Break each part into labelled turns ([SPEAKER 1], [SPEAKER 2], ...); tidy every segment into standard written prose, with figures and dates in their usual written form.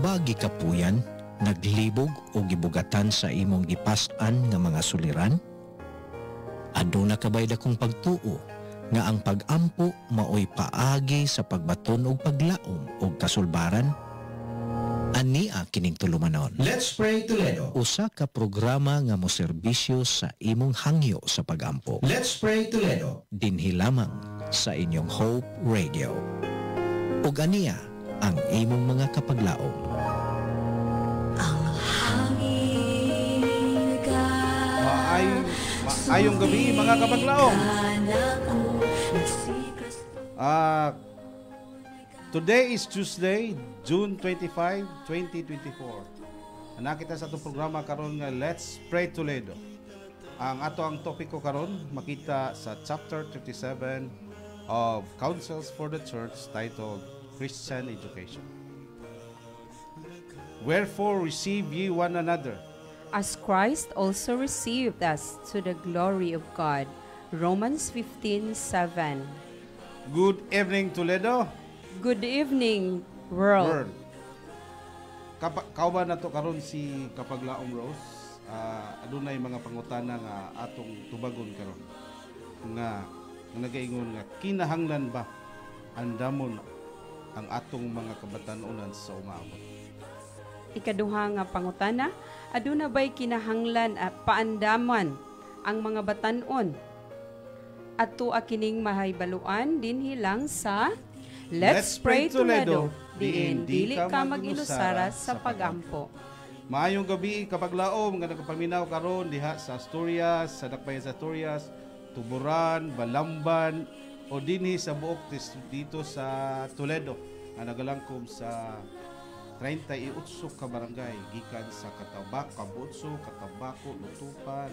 [SPEAKER 1] ba gikapuyan, naglibog o gibugatan sa imong gipas-an nga mga suliran? Aduna kabay dakong pagtuo nga ang pag-ampo maoy paagi sa pagbaton og paglaom og kasulbaran? Ania kining tulumanon. Let's Pray Toledo. Usa ka programa nga moserbisyo sa imong hangyo sa pag-ampo. Let's Pray Toledo. Dinhi lamang sa inyong Hope Radio. Ug ania ang imong mga kapaglaom.
[SPEAKER 2] Maayong gabi mga kapaglaom. Today is Tuesday, June 25, 2024. Nakita sa itong programa karon nga Let's Pray Toledo. Ang topiko karon makita sa chapter 37 of Counsels for the Church titled Christian Education. Wherefore receive ye one another,
[SPEAKER 3] as Christ also received us to the glory of God. Romans 15:7.
[SPEAKER 2] Good evening, Toledo.
[SPEAKER 3] Good evening, world.
[SPEAKER 2] Kauban nato karon si Kapaglaom Rose. Adunay mga pangutana nga atong tubagon karon. Nga nagaingon nga kinahanglan ba andamon ang atong mga kabatanunan sa umabot.
[SPEAKER 3] Ikaduha nga pangutana, aduna ba'y kinahanglan at paandaman ang mga batanon? Ato akining mahaybaluan dinhi lang sa Let's Pray Toledo. Diin dili ka mag-ilusara sa pag-ampo.
[SPEAKER 2] Maayong gabi kapaglaom nga nagapaminaw karon diha sa Asturias, sa Dakbayan sa Asturias, Tuburan, Balamban o dinhi sa buok dito sa Toledo nga nagalangkob sa 38 ka barangay gikan sa Katabak, Kabutso, Katabako, Lutupan,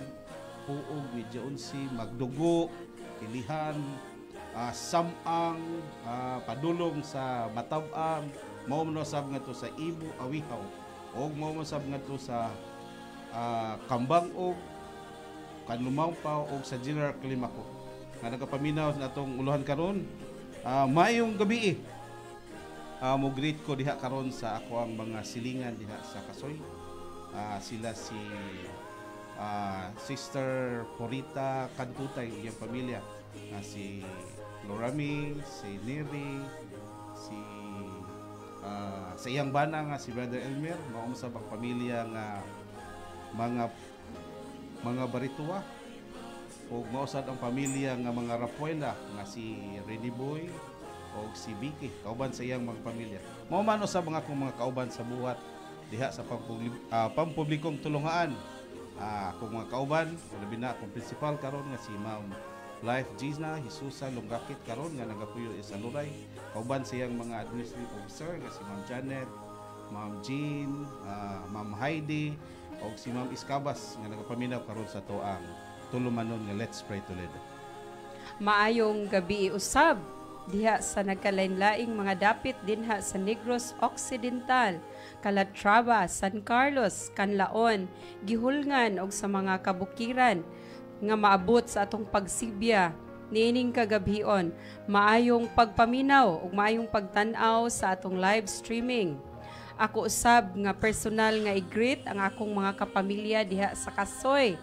[SPEAKER 2] Puog, Medya Unsi, Magdugo, Ilihan, Samang, Padulong sa Matabang, mao man sab nga to sa Ibu, Awihaw, og mao man sab nga to sa Kambang og Kanlumampaw og sa General Climaco. Nga nagapaminaw na atong uluhan karon. Maayong gabi. Mo greet ko diha karon sa ako ang mga silingan diha sa Kasoy. Sila si Sister Porita Cantutay iyang pamilya, si Lorami, si Neri, si sa iyang bana nga si Brother Elmer, mao sa bang pamilya nga mga Barituwa o mao sad ang pamilya nga mga Rapuela nga si Rene Boy o si Vicky, kauban sa iyang mga pamilya. Mao man sa mga akong mga kauban sa buhat diha sa pampublikong tulungaan. Akong mga kauban, labi na akong principal karon nga si Ma'am Life Gizna Hisusa Lunggakit karon nga nagapuyo sa Luray. Kauban sa iyang mga administrative officer nga si Ma'am Janet, Ma'am Jean, Ma'am Heidi o si Ma'am Iskabas nga nagapaminaw karon sa toang tulumanon nga Let's Pray Toledo.
[SPEAKER 3] Maayong gabi usab diha sa nagkalain-laing mga dapit dinha sa Negros Occidental, Calatrava, San Carlos, Canlaon, Gihulngan og sa mga kabukiran nga maabot sa atong pagsibya niining kagabhion. Maayong pagpaminaw ug maayong pagtan-aw sa atong live streaming. Ako usab nga personal nga i-greet ang akong mga kapamilya diha sa Kasoy,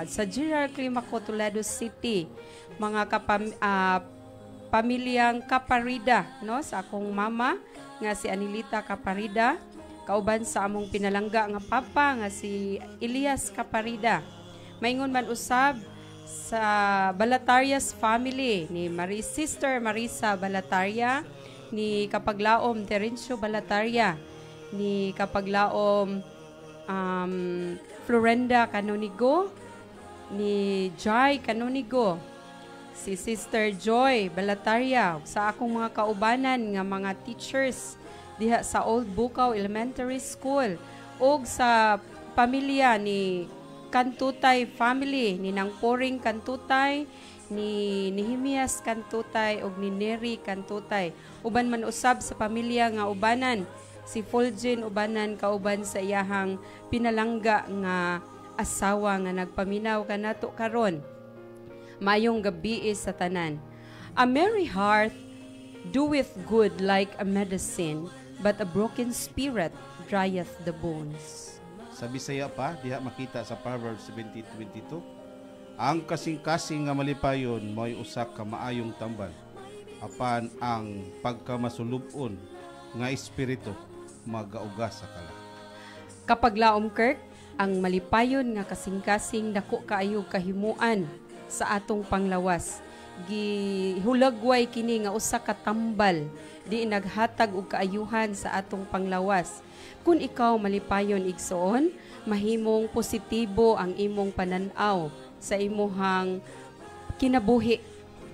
[SPEAKER 3] sa General Climaco, Toledo City, mga pamilyang Caparida, no, sa akong mama nga si Anilita Caparida, kauban sa among pinalangga nga papa nga si Elias Caparida. Maingon man usab sa Balatarias family ni Sister Marisa Balataria, ni Kapaglaom Terencio Balataria, ni Kapaglaom Florenda Canonigo, ni Jai Canonigo, si Sister Joy Balataria, sa akong mga kaubanan nga mga teachers diha sa Old Bukaw Elementary School, og sa pamilya ni Cantutay family, ni Nang Poring Cantutay, ni Nehemias Cantutay og ni Neri Cantutay. Uban man usab sa pamilya nga ubanan si Fulgen ubanan kauban sa iyahang pinalangga nga asawa nga nagpaminaw kanato karon. Mayong gabi sa tanan. A merry heart doeth good like a medicine, but a broken spirit drieth the bones.
[SPEAKER 2] Sa Bisaya pa, diha makita sa Proverbs 17:22, ang kasing-kasing nga malipayon mo'y usak ka maayong tambal, apan ang pagkamasulubon nga espiritu magaugas sa kala.
[SPEAKER 3] Kapag laom Kirk, ang malipayon nga kasing-kasing dako kaayog kahimuan sa atong panglawas. Gihulagway kini nga usa ka tambal di naghatag og kaayuhan sa atong panglawas. Kung ikaw malipayon igsoon, mahimong positibo ang imong pananaw sa imong kinabuhi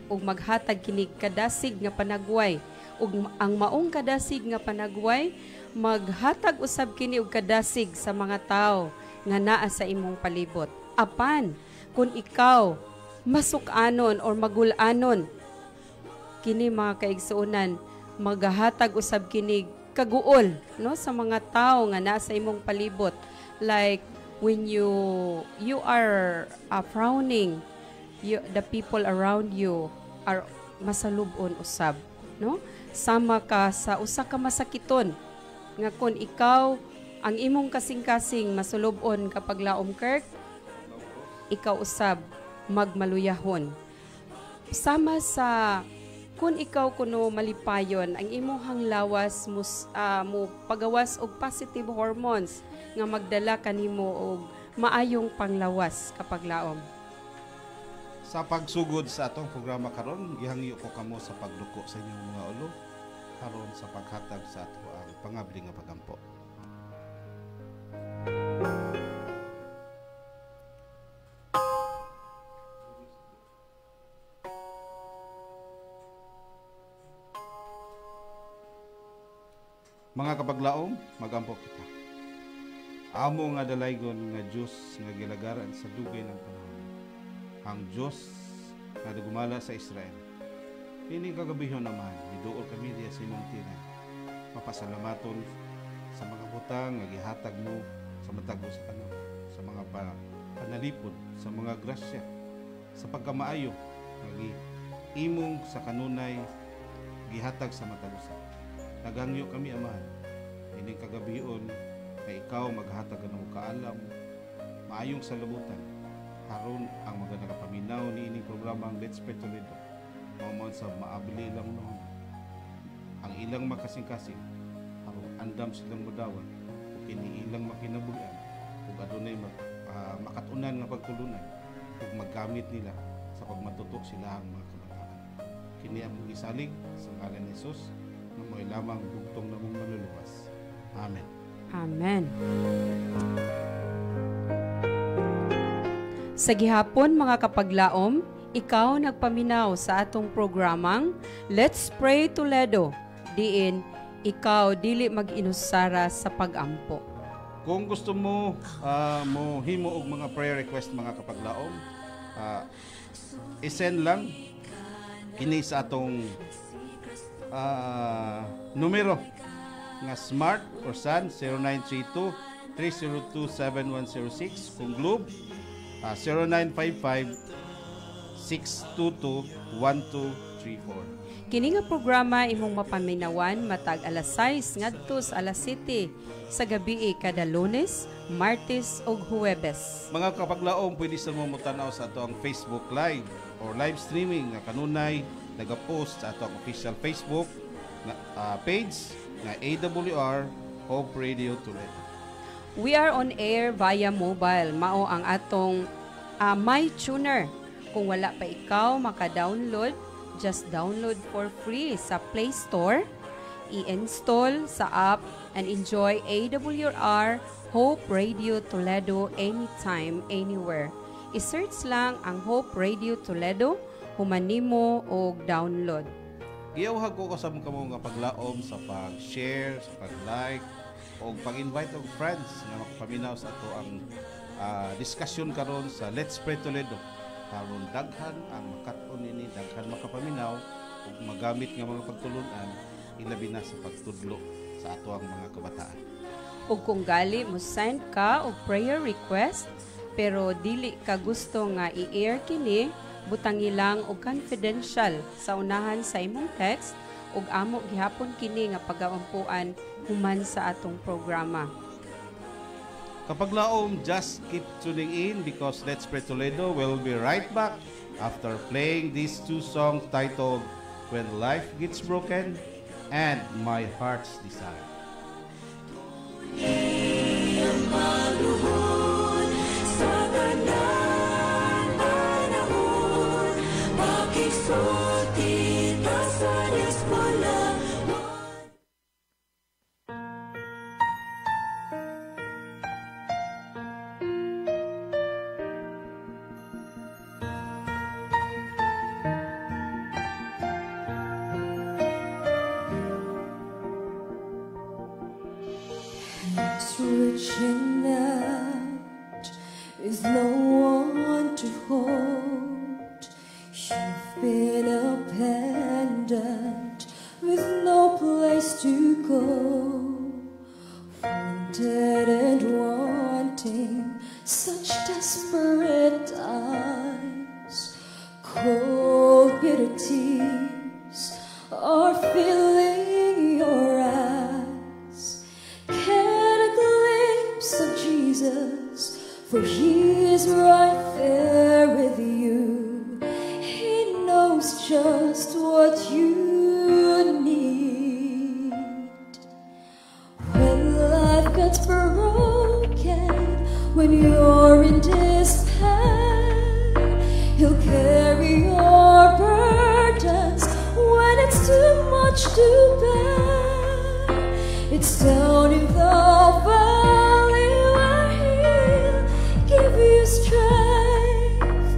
[SPEAKER 3] ug maghatag kini kadasig nga panagway ug ang maong kadasig nga panagway maghatag usab kini og kadasig sa mga tawo nga naa sa imong palibot. Apan kung ikaw masuk-anon or magul-anon kini mga kaigsuonan, maghatag usab kini kaguol no sa mga tawo nga naa sa imong palibot. Like when you are frowning, the people around you are masalubon usab, no? Sama ka sa usa ka masakiton nga kun ikaw ang imong kasing-kasing masulubon kapag laom Kirk, ikaw usab magmaluyahon. Sama sa kun ikaw kuno malipayon, ang imong lawas mo pagawas og positive hormones nga magdala kanimo og maayong panglawas kapag laom.
[SPEAKER 2] Sa pagsugod sa atong programa karon, gihangyo ko kamo sa pagduko sa inyong mga ulo karon sa paghatag sa ato ang pangabli nga pagampo. Mga kapaglaom, magampo kita. Amo nga dalaygon nga Diyos nga gilagaran sa dugay ng panahon. Ang Diyos nga nagumala sa Israel. Ini kagabihon naman, miduol kami diya sa imong tinan. Mapasalamaton sa mga butang nga gihatag mo sa matag sa kanang, sa mga panalipod, sa mga grasya, sa pagkamaayo nga imong sa kanunay gihatag sa matagusan. Nagangyo kami, Amahan, ining kagabion na ikaw maghatag ng kaalam, maayong salabutan, haron ang mga nakapaminaw ni ining programang Let's Pray Toledo, maumon sa maabili lang noon, ang ilang makasing-kasing, haron andam silang mudawan, o kiniilang makinabulan, o adunay makatunan nga pagtulunan, o maggamit nila sa pagmatutok sila ang mga kabataan. Kini ang isalig sa ngalan ni Jesus, na mo'y lamang bugtong na mong maluluwas. Amen.
[SPEAKER 3] Amen. Sa gihapon mga kapaglaom, ikaw nagpaminaw sa atong programang Let's Pray Toledo. Diin, ikaw dili mag-inusara sa pagampo.
[SPEAKER 2] Kung gusto mo mo himo og mga prayer request mga kapaglaom, isend lang kini sa atong numero nga Smart or Sun 0932-302-7106, kung Globe 0955-622-1234.
[SPEAKER 3] Kini nga programa imong mapaminawan matag alas 6 ngadto sa alas 7 sa gabi kada Lunes, Martes ug Huwebes.
[SPEAKER 2] Mga kapaglaom, pwede sa mo mutanaw sa ato ang Facebook Live or live streaming nga kanunay nagapost sa atong official Facebook page na AWR Hope Radio Toledo.
[SPEAKER 3] We are on air via mobile. Mao ang atong My Tuner. Kung wala pa ikaw maka-download, just download for free sa Play Store, i-install sa app, and enjoy AWR Hope Radio Toledo anytime, anywhere. I-search lang ang Hope Radio Toledo, humanimo og download.
[SPEAKER 2] Iyawhag ko kasama ka mo nga paglaom sa pag-share, sa pag-like, o pag-invite og friends nga makapaminaw sa ato ang diskusyon karon sa Let's Pray Toledo. Karon daghan ang makat-on ini, daghan makapaminaw ug magamit nga mga pagtulunan, ilabi na sa pagtudlo sa ato ang mga kabataan.
[SPEAKER 3] Ug kung gali mo send ka og prayer request pero dili ka gusto nga i-air kini, butangi lang og confidential sa unahan sa imong text ug amo gihapon kini nga pagaampuan human sa atong programa.
[SPEAKER 2] Kapag laom, just keep tuning in because Let's Pray Toledo will be right back after playing these two songs titled When Life Gets Broken and My Heart's Desire.
[SPEAKER 4] It's reaching out with no one to hold. You've been abandoned with no place to go. Wounded and wanting such desperate times. Cold bitter tears are filling your eyes. Get a glimpse of Jesus, for He is right there with you. He knows just what you need. When life gets broken, when you're in despair, He'll carry your burdens when it's too much to bear. It's down in the valley where He'll give you strength.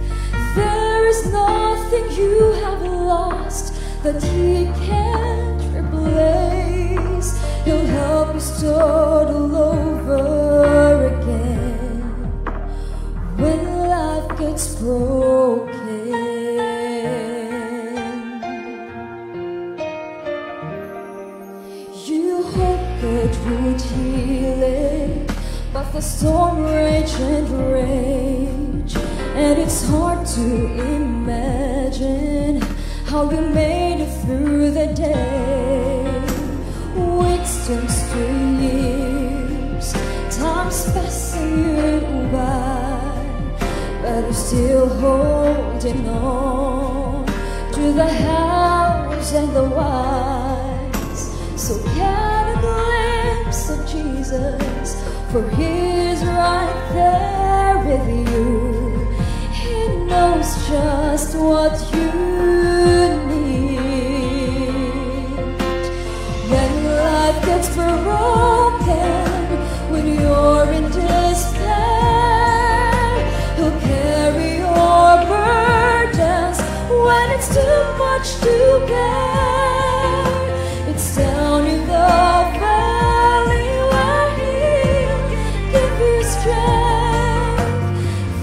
[SPEAKER 4] There is nothing you have lost that He can't replace. He'll help you start all over again when life gets broken. You hope God would heal it, but the storm rage and rage, and it's hard to imagine how you made it through the day. Weeks turns to years, time's passing you by, but you're still holding on to the house and the wise. So get a glimpse of Jesus, for He is right there with you. He knows just what you need. When life gets broken, when you're in despair, He'll carry your burdens when it's too much to bear. It's down in the valley where He'll give you strength.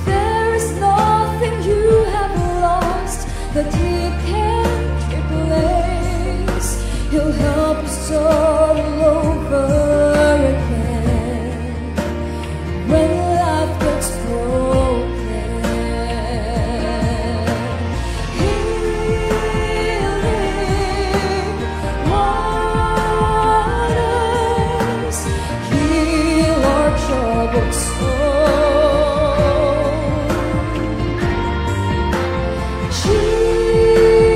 [SPEAKER 4] There is nothing you have lost that He can't replace. He'll help you start all over again when life gets broken. Healing waters heal our troubled soul.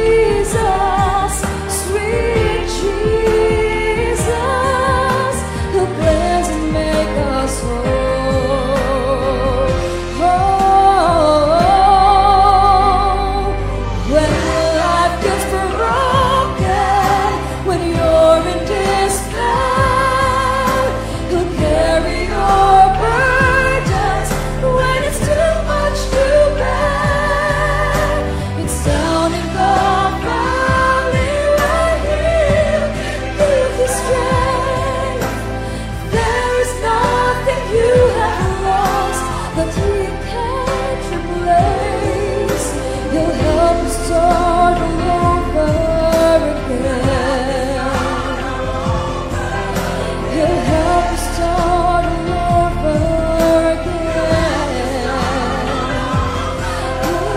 [SPEAKER 4] Jesus, sweet Jesus, He'll cleanse and make us whole. Oh, when life gets broken, when you're in despair, He'll carry your burdens when it's too much to bear. It's down in the valley where He'll give you strength. There is nothing you have lost that He can't replace. He'll help you start all over again. He'll help you start all over again. He'll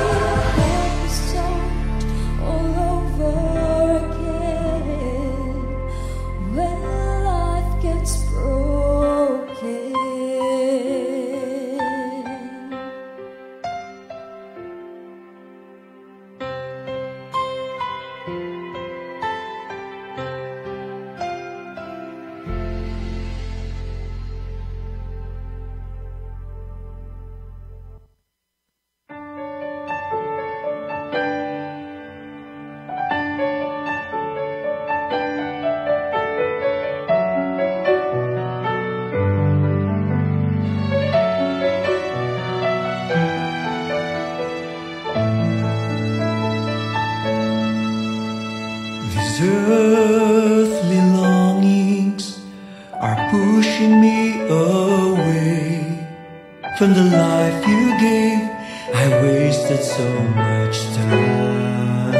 [SPEAKER 4] help you start all over again.
[SPEAKER 5] life you gave, I wasted so much time.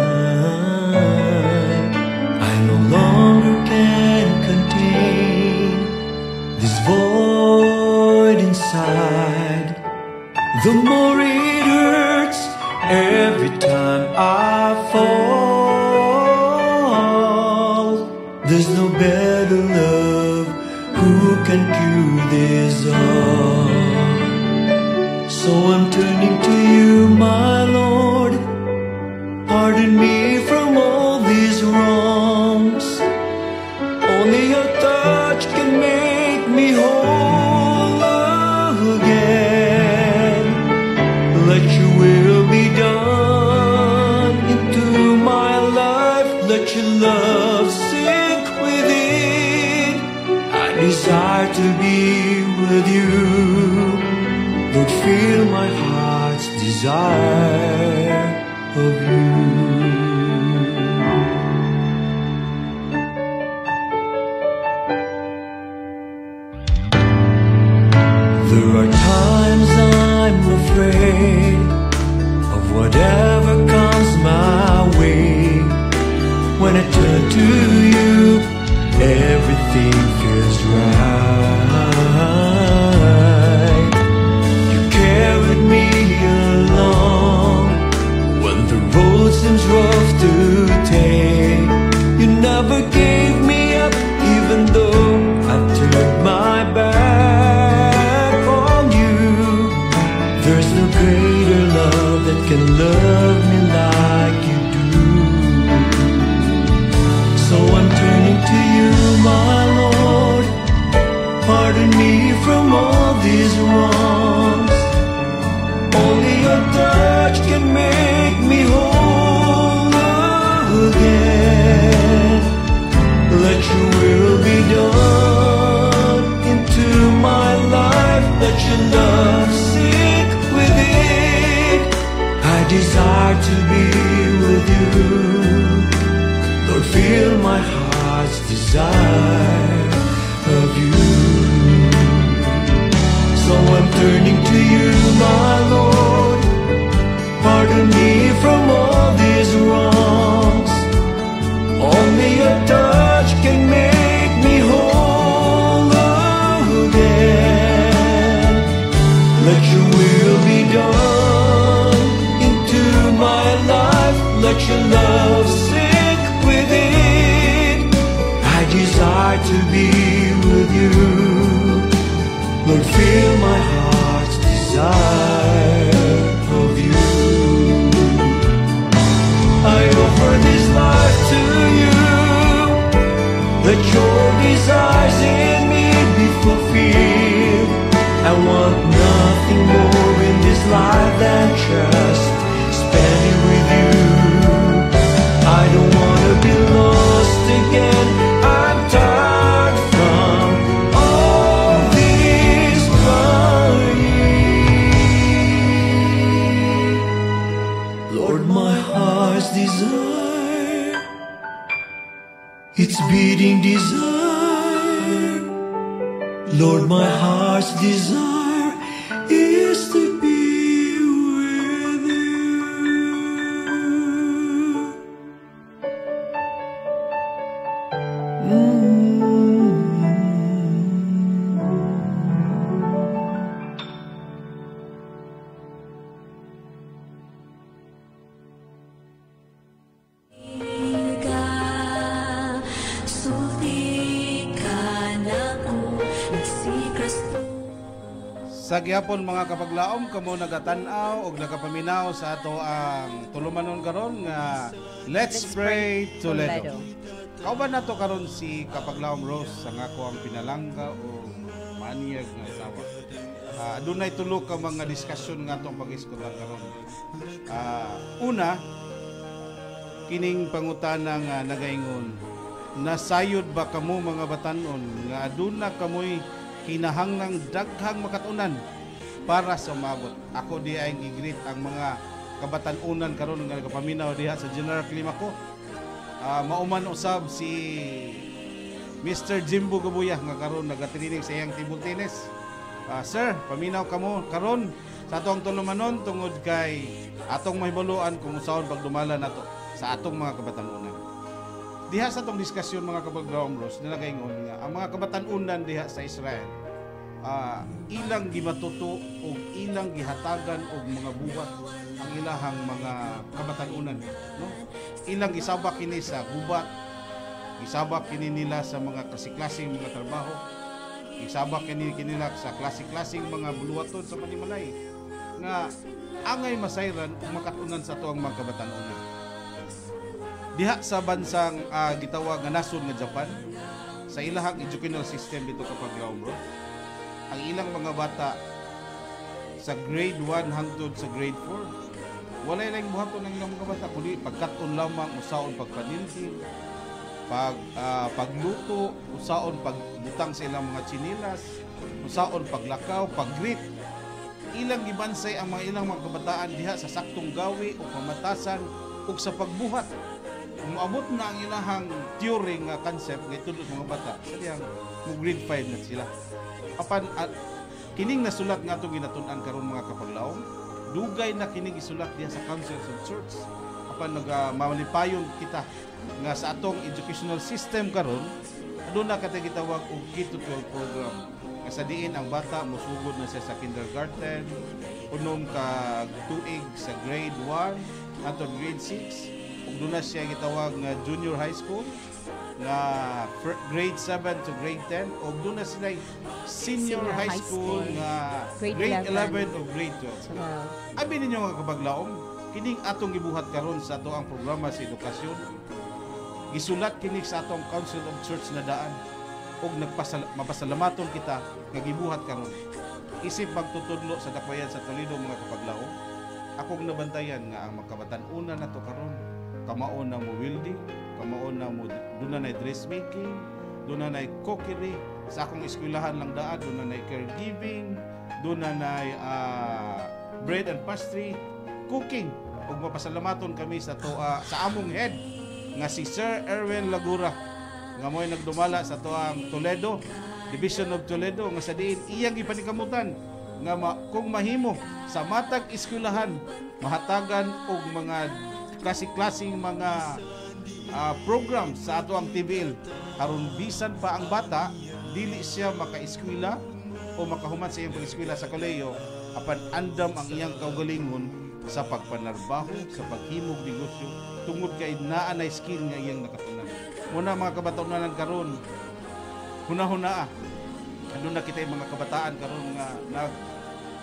[SPEAKER 5] I no longer can contain this void inside. The more it hurts every time I fall. There's no better love who can cure this all. So I'm turning to you, my Lord. Pardon me from all these wrongs. Only your touch can make me whole again. Let your will be done into my life. Let your love sink within. I desire to be with you. Lord, feel my heart's desire of you. There are times I'm afraid of whatever comes my way. When I turn to you, everything feels right. You carried me along when the road seems rough to take. You never gave me up, even though I turned my back on you. There's no greater love that can love me like you do. So I'm turning to you, my Lord. Pardon me from all these wrongs. Only your touch can make me whole again. Let your will be done into my life. Let your love sink within. I desire to be with you. Lord, feel my heart's desire of you. So I'm turning to you, my Lord. Pardon me from all these wrongs. Only your touch can make me whole again. Let your will be done into my life. Let your love sink within. I desire to be with you. Lord, feel my heart's desire of you. I offer this life to you. Let your desires in me be fulfilled. I want nothing more in this life than just spending with you. I don't want to be lost again. I'm tired from all this crying. Lord, my heart's desire, it's beating desire. Lord, my heart's desire is to be with you.
[SPEAKER 2] Sa gihapon mga kapaglaom, kamo nagatanaw og nagapaminaw sa ato ang tulumanon karon nga Let's Pray Toledo. Kauban nato karon si kapaglaom Rose sa ngako ang pinalangga o maniyag nga asawa. Adunay tulo ka mga diskusyon nga atong pag-iskutan karon. Una, kining pangutana nga nagaingon, nasayod ba kamo mga batanon nga aduna kamoy kinahanglang daghang makatunan para sa umabot. Ako di ay gigreet ang mga kabatanunan karon nga nagapaminaw diha sa General Climaco. Mauman usab si Mr. Jimbo Gabuya nga karon nagatraining sa iyang table tennis. Sir, paminaw kamo karon sa atong tulumanon tungod kay atong mahibuluan kung usaon pagdumala nato sa atong mga kabatanunan. Diha sa atong diskusyon mga kabaglaom bros, nilagayngon nga ang mga kabatanunan diha sa Israel ilang gimatuto o ilang gihatagan og mga buhat ang ilahang mga kabatanunan, no? Ilang gisabak kini sa gubat, gisabak kini nila sa mga klase-klaseng mga trabaho, gisabak kini nila sa klase-klaseng mga buluhaton sa panimalay nga angay masayran ug makatunan sa tuang mga kabatanunan. Diha sa bansang gitawag nga nasod nga Japan, sa ilahang educational system dito kapag bro, ang ilang mga bata sa grade 1 hangtod sa grade 4 walay lang buhaton ng ilang mga bata kundi pagkaton lamang usaon pagpanilhin, pagluto, usaon pagbutang sa ilang mga chinilas, usaon paglakaw, paggreet. Ilang gibansay ang mga ilang mga kabataan diha sa saktong gawi o pamatasan o sa pagbuhat. Umabot na ang ilahang theory nga concept nga itudot mga bata sa diyang mo grade 5 na sila. Apan kining nasulat nga itong ginatun-an karon mga kapaglaom, dugay na kining isulat diha sa Councils of Church. Apan malipayon kita nga sa atong educational system karon, aduna katay gitawag og K-12 program. Nga sa diin ang bata musugod na siya sa kindergarten, unom ka tuig sa grade 1 ato grade 6, ug doon na siya gitawag nga junior high school nga grade 7 to grade 10, ug doon na sila senior high school nga grade 11 o grade 12. Abi ninyo nga kabaglaom, kining atong gibuhat karon sa ato ang programa sa edukasyon, gisulat kini sa atong Council of Church na daan, ug mapasalamaton kita nga gibuhat karon. Isip pagtutudlo sa dakbayan sa Toledo mga kapaglaom, akong nabantayan nga ang magkabatan-una nato karon, kamaon na mo welding, kamaon na mo doon na dressmaking, doon na cookery, sa akong eskwelahan lang daan, doon na caregiving, doon na bread and pastry, cooking. Ug mapasalamaton kami sa sa among head nga si Sir Erwin Lagura nga mo'y nagdumala sa tuang Toledo, Division of Toledo, nga sa diin iyang ipanikamutan nga kung mahimo sa matag eskwelahan mahatagan og mga klase-klaseng mga program sa ato ang TVL aron bisan pa ang bata dili siya maka-eskwela o makahuman sa iyang pag-eskwela sa kolehiyo, apan andam ang iyang kaugalingon sa pagpanarbaho, sa paghimog negosyo tungod kay naa na skill nga iyang nakatunan. Muna mga kabataonan karon, huna-hunaa. Ano na kita yung mga kabataan karon nga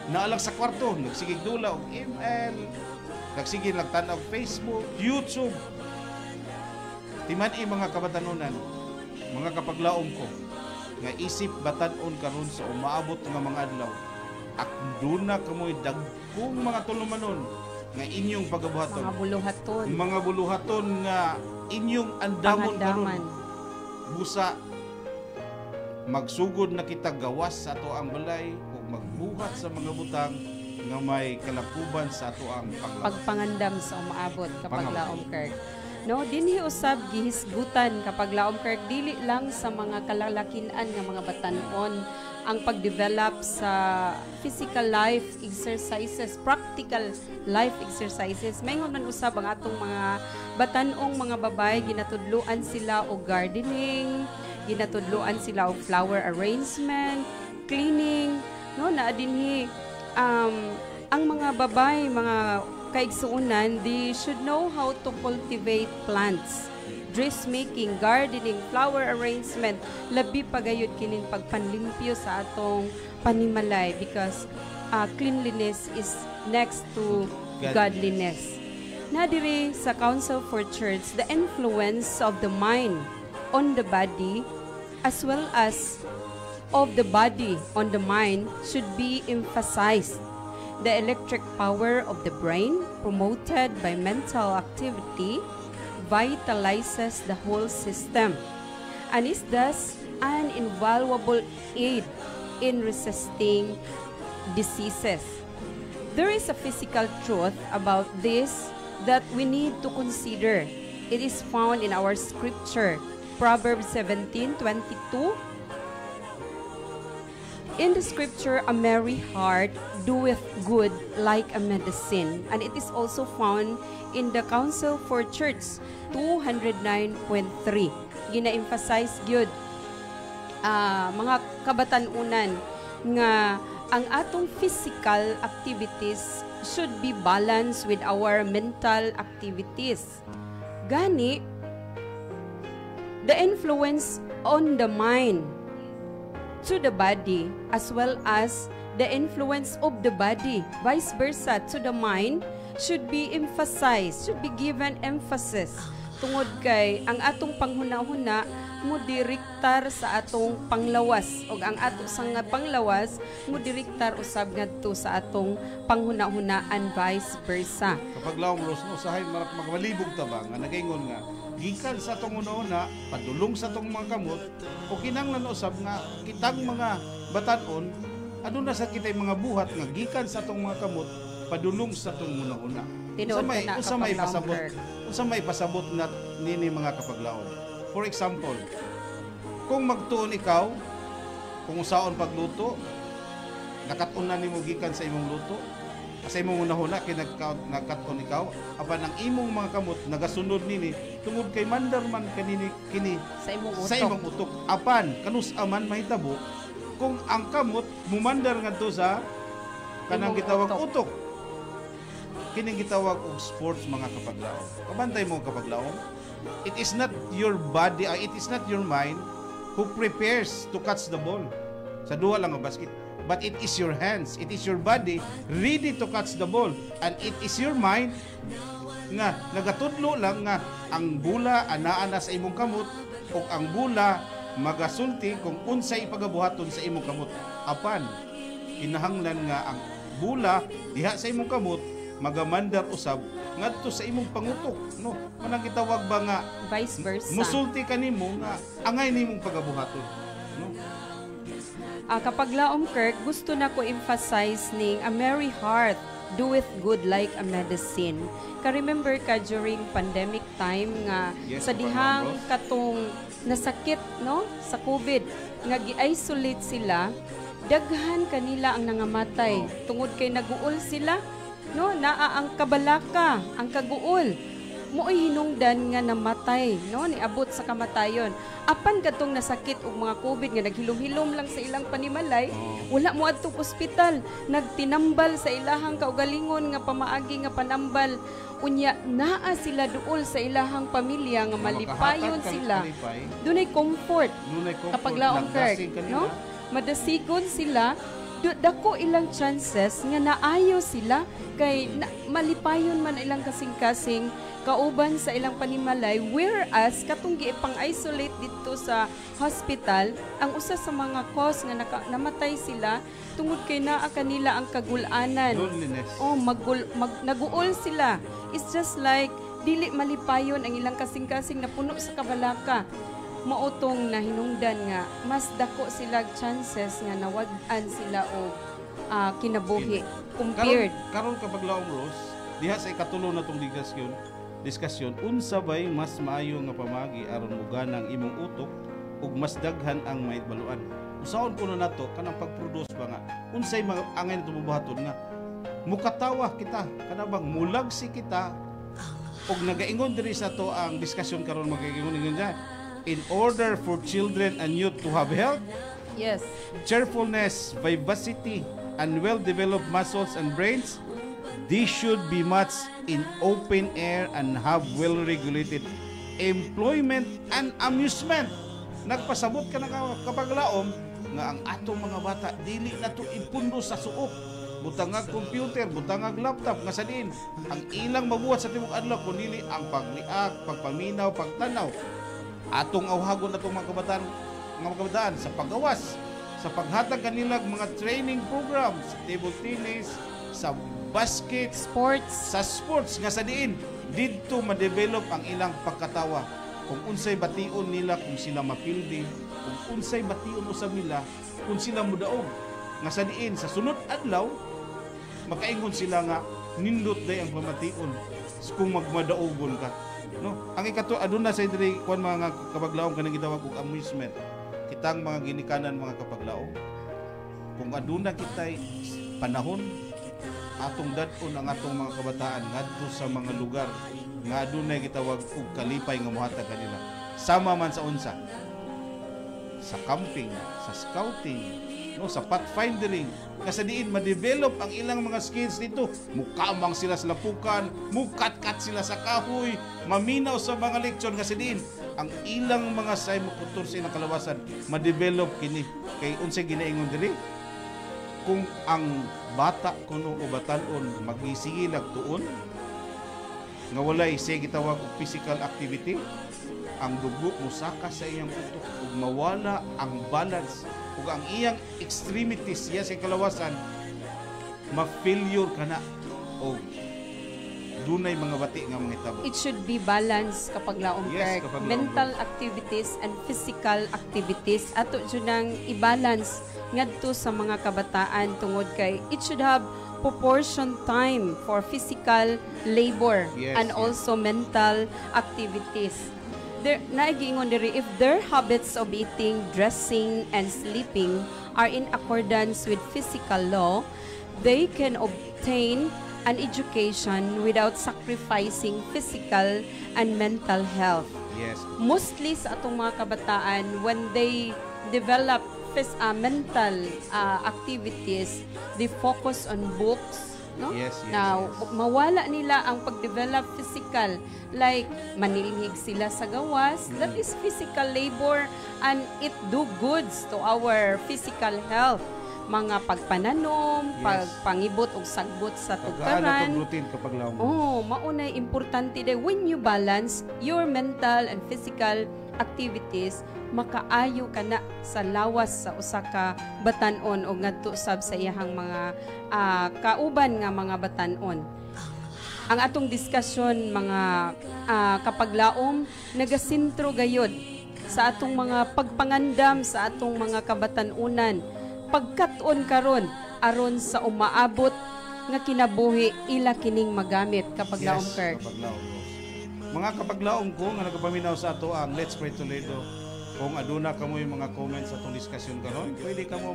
[SPEAKER 2] naalang sa kwarto, nagsigig dula og email, nagsigig nagtanaw Facebook, YouTube. Timan mga kabatanunan, mga kapaglaom ko, nga isip batan-on karon sa umaabot nga mga adlaw. Akduna kamoy dagkong mga tulumanon nga inyong pagabuhaton. Mga buluhaton nga inyong andamon karon. Busa magsugod na kita gawas sa ato ang balay ug magbuhat sa mga butang nga may kalapuban sa ato ang
[SPEAKER 3] pagpangandam sa umaabot kapag laom Kirk. No, dinhi usab gihisgutan kapag laom Kirk dili lang sa mga kalalakinan nga mga batan-on ang pagdevelop sa physical life exercises, practical life exercises. Mayingon man usab ang atong mga batan-ong mga babay, ginatudluan sila og gardening, ginatudluan sila og flower arrangement, cleaning, no, na dinhi ang mga babay, mga kaigsuunan, they should know how to cultivate plants, dressmaking, gardening, flower arrangement, labi pagayod kinin pagpanlimpyo sa atong panimalay because cleanliness is next to godliness. Nadiri sa Council for Church, the influence of the mind on the body as well as of the body on the mind should be emphasized. The electric power of the brain, promoted by mental activity, vitalizes the whole system and is thus an invaluable aid in resisting diseases. There is a physical truth about this that we need to consider. It is found in our scripture, Proverbs 17:22. in the scripture, a merry heart doeth good like a medicine. And it is also found in the Council for Church 209.3. Gina-emphasize gyud mga kabatanunan nga ang atong physical activities should be balanced with our mental activities. Gani, the influence on the mind to the body as well as the influence of the body, vice versa, to the mind should be emphasized, should be given emphasis. Tungod kay ang atong panghuna-huna mo direktar sa atong panglawas o ang ato sang panglawas mo direktar usab ngadto sa atong panghuna-hunaan, vice versa.
[SPEAKER 2] Kapag laom Ros, no, usahay magmalibog ta ba nga nagaingon nga gikan sa atong una-una padulong sa atong mga kamot o kinahanglan usab nga kitang mga batan-on aduna sa kitay mga buhat nga gikan sa atong mga kamot padulong sa atong una-una. Unsa may pasabot na nini mga kapaglaom. For example, kung magtuon ikaw kung usaon pagluto, nakatun na nimo gikan sa imong luto, sa imong una-una kay nagkatun ikaw, apan ang imong mga kamot nagasunod nini tungod kay mandar man kanini kini
[SPEAKER 3] sa imong
[SPEAKER 2] utok. Apan kanus aman mahitabo kung ang kamot mumandar ngadto sa kanang gitawag utok. Kining gitawag og sports mga kapaglaom. Kabantay mo kapaglaom. It is not your body, it is not your mind who prepares to catch the ball sa duha lang nga basket, but it is your hands, it is your body ready to catch the ball, and it is your mind nga nagatudlo lang nga ang bula anaa na sa imong kamot o ang bula magasulti kung unsay ipagabuhaton sa imong kamot. Apan kinahanglan nga ang bula diha sa imong kamot magamandar usab ngadto sa imong pangutok, no, manang gitawag ba nga
[SPEAKER 3] vice versa,
[SPEAKER 2] musulti kanimo nga angay nimong pagabuhaton, no.
[SPEAKER 3] Kapag laom Kirk, gusto na ko emphasize ning a merry heart doeth good like a medicine. Ka-remember ka during pandemic time nga
[SPEAKER 2] Yes,
[SPEAKER 3] sa dihang katong nasakit, no, sa COVID nga gi-isolate sila, daghan kanila ang nangamatay tungod kay naguol sila, no, naa ang kabalaka, ang kaguol mooy hinungdan nga namatay, no, niabot sa kamatayon. Apan katong nasakit og mga COVID nga naghilom-hilom lang sa ilang panimalay, wala mo adtong ospital, nagtinambal sa ilahang kaugalingon nga pamaagi nga panambal, unya naa sila duol sa ilahang pamilya nga malipayon sila. Dunay comfort kapag laong Kirk, no, madasigon sila. Dako ilang chances nga naayo sila kay malipayon man ilang kasing-kasing kauban sa ilang panimalay, whereas katong giipang-isolate dito sa hospital, ang usa sa mga cause nga namatay sila tungod kay naa kanila ang kagulanan.
[SPEAKER 2] Loneliness.
[SPEAKER 3] Naguol sila. It's just like dili malipayon ang ilang kasing-kasing na puno sa kabalaka. Mautong na hinungdan nga mas dako sila chances nga nawag-an sila o kinabuhi compared
[SPEAKER 2] karon kapag laom Rose diha sa ikatulo na tong diskusyon unsa bay mas maayo nga pamagi aron muganang imong utok ug mas daghan ang maitbaluan. Usaon kuno nato kanang pag-produce ba nga unsay angay nato mabuhaton nga mukatawa kita kanabang mulagsi kita ug nagaingon diri sa to ang diskusyon karon magaingon nga in order for children and youth to have health,
[SPEAKER 3] yes,
[SPEAKER 2] cheerfulness, vivacity, and well-developed muscles and brains, these should be matched in open air and have well-regulated employment and amusement. Nagpasabot ka na kapag laom nga ang atong mga bata dili na to ipundo sa suok, butangag computer, butangag laptop nga sa diin ang ilang mabuhat sa tibuok adlaw kundi ang pagliak, pagpaminaw, pagtanaw. Atong awhagon atong mga kabataan sa paggawas, sa paghatag kanilang mga training programs sa table tennis, sa basket, sa sports nga sa diin didto ma-develop ang ilang pagkatawa kung unsay bation nila, kung sila mapildi, kung unsay bation usab nila, kung sila mudaog nga sa diin sa sunod adlaw makaingon sila nga nindot day ang pamation kung magmadaogon ka. No, ang ikato aduna sa diri kuan mga kapaglaom kanang gitawag og amusement. Kitang mga ginikanan mga kapaglaom. kung aduna kitay panahon atong dadon ang atong mga kabataan ngadto sa mga lugar nga adunay gitawag og kalipay nga mohatag kanila sama man sa unsa, sa camping, sa scouting, no, sa pathfinding, kasi diin ma-develop ang ilang mga skills dito. Mukamang sila sa lapukan, mukat-kat sila sa kahoy, maminaw sa mga leksyon, kasi diin ang ilang mga motor sa ilang kalawasan ma-develop kini kay unsay ginaingon diri kung ang bata kuno o batan-on magisigil tuon nga walay siya gitawag og physical activity, ang dugo musaka sa iyang utok ug mawala ang balance ug ang iyang extremities sa kalawasan ma-failure kana o dunay mga bati nga mga hitabo.
[SPEAKER 3] It should be balanced kapag laom,
[SPEAKER 2] Yes,
[SPEAKER 3] Kirk.
[SPEAKER 2] kapag laom,
[SPEAKER 3] Mental activities and physical activities ato jud nang i-balance ngadto sa mga kabataan tungod kay it should have proportion time for physical labor
[SPEAKER 2] Yes,
[SPEAKER 3] and
[SPEAKER 2] yes.
[SPEAKER 3] also mental activities. Naigingon diri, if their habits of eating, dressing, and sleeping are in accordance with physical law, they can obtain an education without sacrificing physical and mental health.
[SPEAKER 2] Yes.
[SPEAKER 3] Mostly sa atong mga kabataan, when they develop mental activities, they focus on books, no?
[SPEAKER 2] Yes, yes,
[SPEAKER 3] Now,
[SPEAKER 2] yes.
[SPEAKER 3] mawala nila ang pag-develop physical, like manilhig sila sa gawas. That is physical labor and it do goods to our physical health. Mga pagpananom,
[SPEAKER 2] Yes.
[SPEAKER 3] pangibot og sagbot sa
[SPEAKER 2] Pagkaan
[SPEAKER 3] tukaran.
[SPEAKER 2] atong routine kapag laom.
[SPEAKER 3] Oh, maunay importante day when you balance your mental and physical activities, makaayo ka na sa lawas sa usa ka batan-on o ngadto sab sa iyahang mga kauban nga mga batan-on. Ang atong diskusyon mga kapaglaom nagasintro gayod sa atong mga pagpangandam sa atong mga kabatan-unan pagkat-on karon aron sa umaabot nga kinabuhi ila kining magamit kapaglaom, Kirk.
[SPEAKER 2] Kapaglaom, Rose. Mga kapaglaom ko nga nagapaminaw sa ato ang Let's Pray Toledo. Kung aduna ka mo yung mga comments sa atong diskusyon karon, pwede ka mo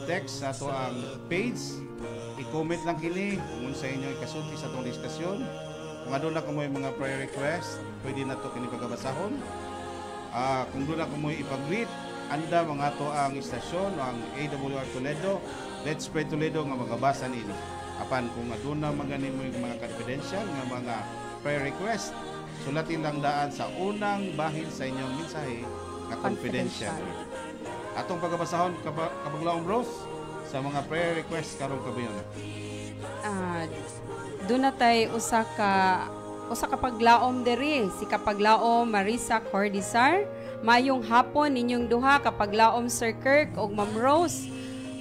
[SPEAKER 2] text sa ato ang page. I-comment lang kini kung sa inyo ikasulti sa atong diskusyon. Kung aduna ka mo yung mga prayer request, pwede na to kini pagabasahon. Kung doon ka mo ipag-greet, anda mga to ang istasyon ang AWR Toledo, Let's Pray Toledo nga magabasa nini. Apan kung aduna magani mo yung mga confidential nga mga prayer request, sulatin lang daan sa unang bahin sa inyong mensahe na confidential. Atong pagabasahon kapaglaom Rose sa mga prayer request karon kabayon.
[SPEAKER 3] Doon na tayo usa ka paglaom diri, si kapaglaom Marisa Cordisar. Mayong hapon ninyong duha kapaglaom Sir Kirk ug Ma'am Rose.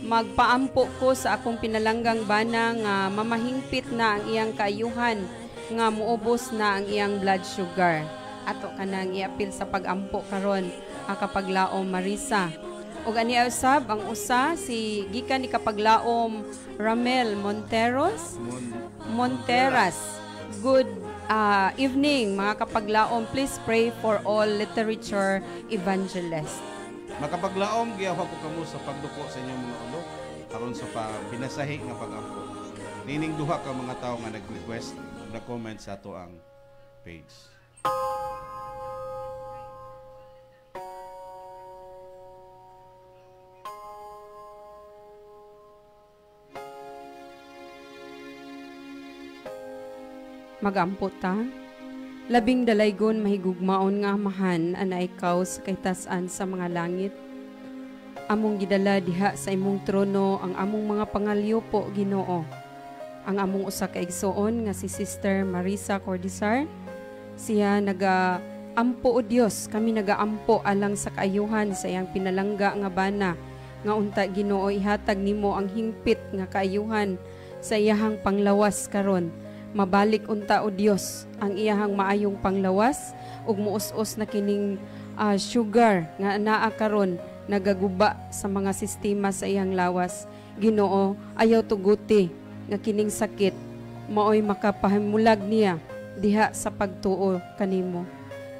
[SPEAKER 3] Magpaampo ko sa akong pinalanggang bana nga mamahingpit na ang iyang kaayuhan nga muubos na ang iyang blood sugar. Ato kanang iapil sa pagampo karon kapaglaom Marisa. Ug ani usab ang usa si gikan ni kapaglaom Ramel Monteras. Good evening mga kapaglaom. Please pray for all literature evangelists.
[SPEAKER 2] Makapaglaom giyawa ko kamo sa pagduko sa inyong mga ulo aron sa pinasahi nga pagampo. Nining duha ka mga tawo nga nag-request na comment sa ato ang page.
[SPEAKER 3] Magampo ta. Labing dalaygon mahigugmaon nga amahan ana ikaw sa kahitasan sa mga langit. Among gidala diha sa imong trono ang among mga pangalyo po, Ginoo. Ang among usa ka igsoon nga si Sister Marisa Cordisar, siya nagaampo o Dios, kami nagaampo alang sa kaayuhan sa iyang pinalangga nga bana nga unta, Ginoo, ihatag nimo ang hingpit nga kaayuhan sa iyahang panglawas karon. Mabalik unta o Dios ang iyahang maayong panglawas ug muus-us na kining sugar nga naa karon nagaguba sa mga sistema sa iyang lawas. Ginoo, ayaw tuguti nga kining sakit maoy makapahimulag niya diha sa pagtuo kanimo.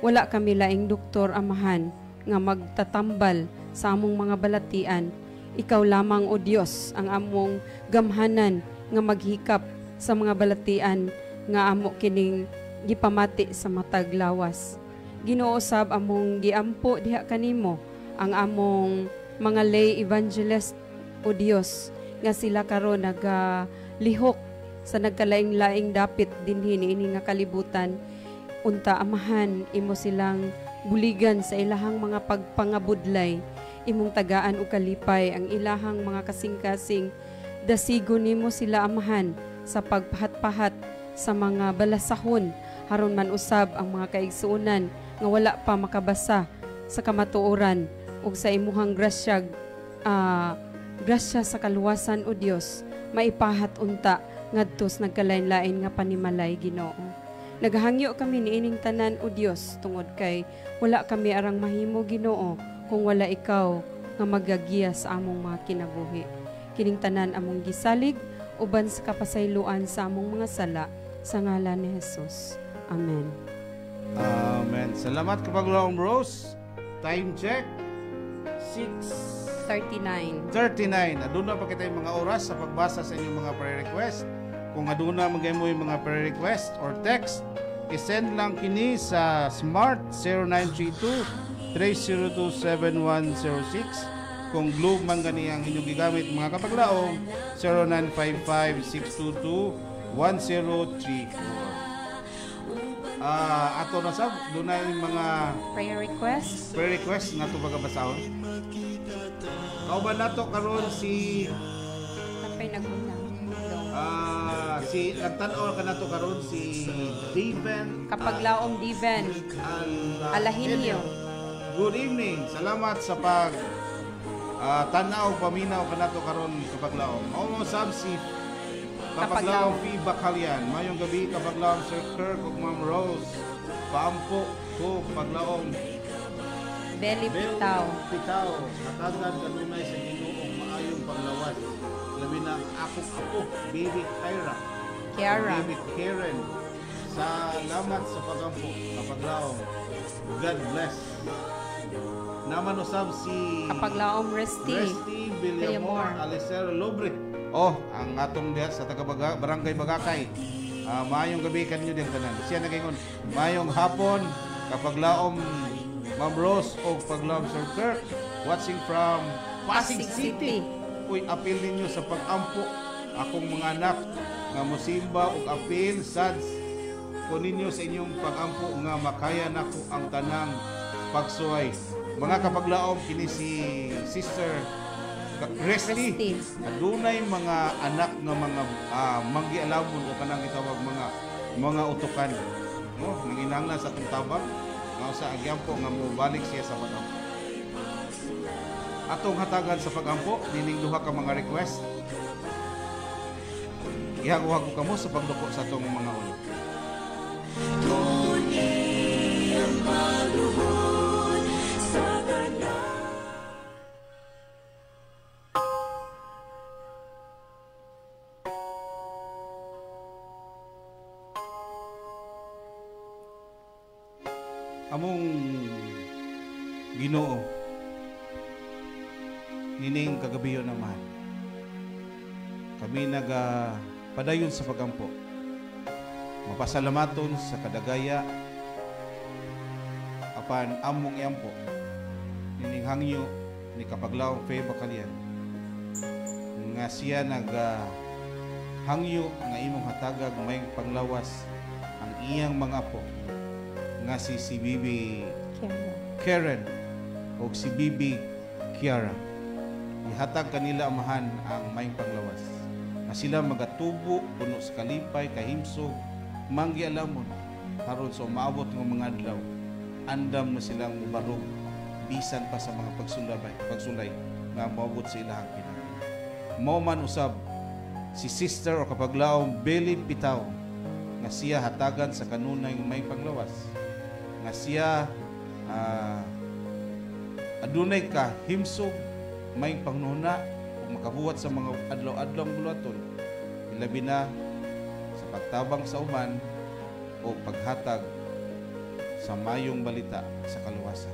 [SPEAKER 3] Wala kami laing doktor, amahan, nga magtatambal sa among mga balatian. Ikaw lamang, O Dios, ang among gamhanan nga maghikap sa mga balatian nga amo kining gipamati sa matag lawas. Ginoo sab among giampo diha kanimo ang among mga lay evangelist, O Dios, nga sila karon nagalihok sa nagkalaing-laing dapit dinhi niini nga kalibutan. Unta amahan, imo silang buligan sa ilahang mga pagpangabudlay, imong tagaan og kalipay ang ilahang mga kasing-kasing. Dasigo nimo sila amahan sa pagpahat-pahat sa mga balasahon, haron man usab ang mga kaigsuonan nga wala pa makabasa sa kamatuoran ug sa imuhang grasya sa kaluwasan, O Dios, maipahat unta ngadtos nagkalain-lain nga panimalay, Ginoo. Naghangyo kami niining tanan, O Dios, tungod kay wala kami arang mahimo, Ginoo, kung wala ikaw nga magagiya sa among mga kinabuhi. Kining tanan among gisalig uban sa kapasayloan sa among mga sala, sa ngalan ni Jesus. Amen.
[SPEAKER 2] Amen. Salamat kapaglaong Rose. Time check. 6:39.
[SPEAKER 3] 39.
[SPEAKER 2] Aduna pa kita yung mga oras sa pagbasa sa inyong mga prayer request. Kung aduna magay mo yung mga prayer request or text, isend lang kini sa Smart 0932-302-7106. Kung Globe man gani ang inyong gigamit mga kapaglaong, 0955-622-1034. Ato na sab, doon na yung mga
[SPEAKER 3] Prayer request.
[SPEAKER 2] na ito pagkabasahon. Kauban na to karon si
[SPEAKER 3] Napay nagulang.
[SPEAKER 2] si nagtan-aw ka na to karon si Deven
[SPEAKER 3] Kapaglaong Diven Alahinyo.
[SPEAKER 2] Good evening. Salamat sa pag tanaw paminaw ka na to karon kapaglaong. Mao sab si Kapaglaong P. Bacalian. Mayong gabi kapaglaong Sir Kirk ug Ma'am Rose. Paampo ko kapaglaong
[SPEAKER 3] Belly Pitaw.
[SPEAKER 2] Katagan kanunay sa Ginoong maayong paglawas. Labi na ako baby Kyra. Baby Karen. Salamat sa pagampo kapaglaong. God bless. Naman usab si
[SPEAKER 3] Kapaglaong Resty
[SPEAKER 2] Villamor Alicero Lobre. Ang atong diha sa Barangay Bagakay. Maayong gabi kanyo din tanan. Siya nagaingon, maayong hapon kapaglaom Ma'am Rose o paglaom Sir Kirk, watching from Pasig City. Uy, apil ninyo sa pag-ampo akong mga anak nga mosimba ug apil sads ko ninyo sa inyong pag-ampo nga makaya nako ang tanang pagsuway. Mga kapaglaom kini si Sister Resty. Adunay mga anak nga mga manggialabon o kanang itawag mga utukan. No, nanginahanglan sa atong tabang nga sa agyampo nga mobalik siya sa pag-ampo. Atong hatagan sa pag-ampo dining duha ka mga request. Ihago-hago kamo sa pagduko sa atong mga ulo. Among Ginoo nining kagabiyo naman kami padayon sa pagampo, mapasalamaton sa kadagaya apan among iampo nining hangyo ni Kapaglaong Faye Bacalian nga siya hangyo nga imong hatagag may panglawas ang iyang mga apo nga si Bibi Karen o si Bibi Kiara. Ihatag kanila amahan ang may panglawas na sila magatubo puno sa kalipay, kahimsog, manggialamon karon sa umaabot ng mga adlaw andam na silang mubarog bisan pa sa mga pagsulay nga maabot sa ilahang pinagin. Mao man usab si Sister o Kapaglaong Belly Pitaw nga siya hatagan sa kanunay may panglawas nga siya adunay ka himsog may pangnuna ug makabuhat sa mga adlaw-adlaw bulaton ilabi na sa pagtabang sa uman o paghatag sa mayong balita sa kaluwasan.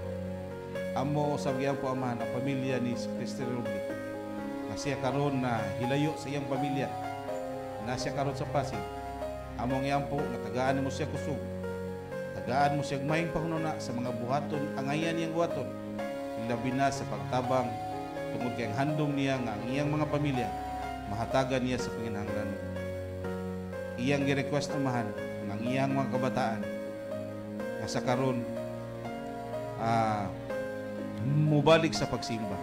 [SPEAKER 2] Amo sa giyang po amahan ang pamilya ni Christy Ruby na siya karon na hilayo sa iyang pamilya, na siya karon sa Pasig. Among iampo nga tagaan mo siya kusog, tagaan mo siya maing pangununa sa mga buhaton angayan niyang buhaton, labi na sa pagtabang tungod kay ang handom niya nga ang iyang mga pamilya mahatagan niya sa panginahanglan. Iyang gi-request amahan ang iyang mga kabataan nga sa karon mubalik sa pagsimba.